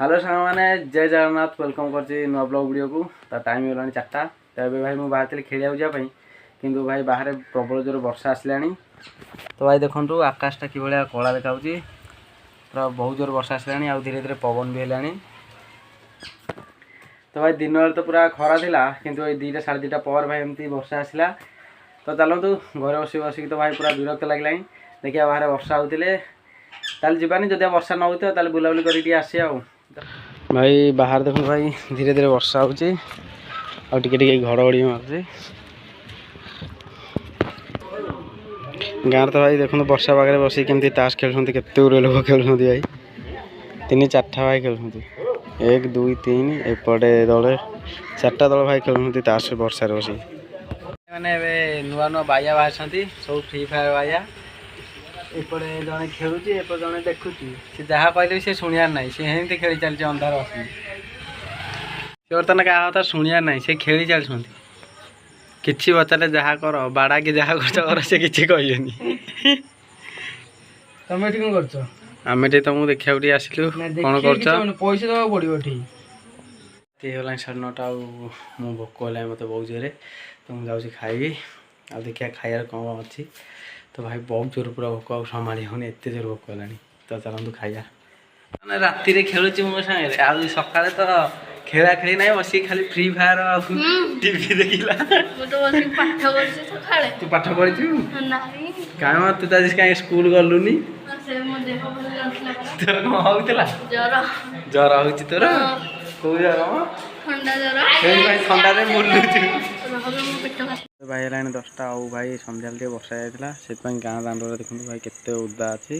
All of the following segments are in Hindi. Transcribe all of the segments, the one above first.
हेलो सांग मैंने जय जगन्नाथ वेलकम कर नुआ ब्लॉग वीडियो को तो टाइम हो 4टा तो ये भाई मुझे बाहर खेल जावाई किंतु भाई बाहर प्रबल जोर वर्षा आसला तो भाई देखो आकाशटा कि भाया कला देखा पूरा बहुत जोर वर्षा आसला धीरे धीरे पवन भी है। तो भाई दिन तो पूरा खरा था किंतु ये 2टा साढ़े 2टा पर भाई एमती वर्षा आसला तो चलतु घर बसिक तो भाई पूरा विरक्त लगे देखिए बाहर वर्षा होते ताल जीवानी जब वर्षा न होता बुलाबुली कर आसिया भाई बाहर देखो भाई धीरे धीरे वर्षा होची घड़घड़ी मार्च गाँव तो भाई देखो वर्षा पाखे बस केमती ताश खेलुं केते लोक खेलुं भाई 3-4टा भाई खेलुं 1 2 3 एपटे दल 4टा दल भाई खेलुं ताश वर्षा बस मैंने नुआ नुआ बाया बाहर सब फ्री फायर बाया एपटे जड़े खेलुची एपटे जड़े देखुची सी जहाँ कहले सी शुणियार ना सी हेमती खेली चलती अंधार बस सी बर्तमान क्या कथा शुणियार ना सी खेली चलती किसी पचारे जहाँ कर बाड़ा कि जहाँ कर से किसी कहनी तुम कौन कर आम तुमको देखा आसलु कौन कर पैसा दवा पड़ो गला 9:30 मु भोक है मत बहुत जोरे तो मुझे जाऊँगी खाइबी आ देखिए खाइबार कौन अच्छी तो भाई बहुत जोर पूरा भोक आ संभाली होनी एत जोर भोक है तो चलतु खाइबा मैंने राति खेलुची मो सागे आज सका तो खेला खेली ना बस खाली फ्री फायर टीवी देखला तू पाठ पढ़ी कहीं तू तो कहीं स्कूल गलुनी तोर कौन होता जर हो तोर कौ जर ठंडा बुलुचु भाई है 10टा आउ भाई सन्ध्या टे वर्षा जाता से गाँ दाण्ड देखो भाई केते उदा अच्छी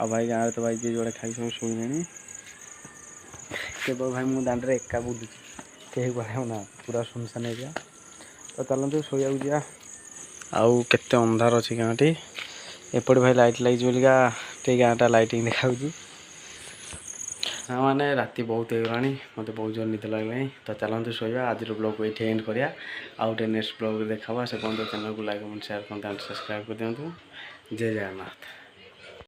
आ भाई गाँव तो भाई जी जोड़े खाई सब शुणे केवल भाई मु दाण्ड एका बुलूची कहीं बढ़िया ना पूरा सुनसान एरिया तो चलते शोया जा आउ केते अंधार अच्छी गाँटी एपटे भाई लाइट लगी बोलिका गाँटा लाइटिंग देखा हाँ मैंने राति बहुत होगा मत बहुत जोर निद लगे तो चलते शोया आज ब्लॉग को ये एंड करिया आउ नेक्स्ट ब्लॉग देखा से पहुँच चैनल को लाइक कमेंट शेयर करते सब्सक्राइब कर दिखाँ जय जगन्नाथ।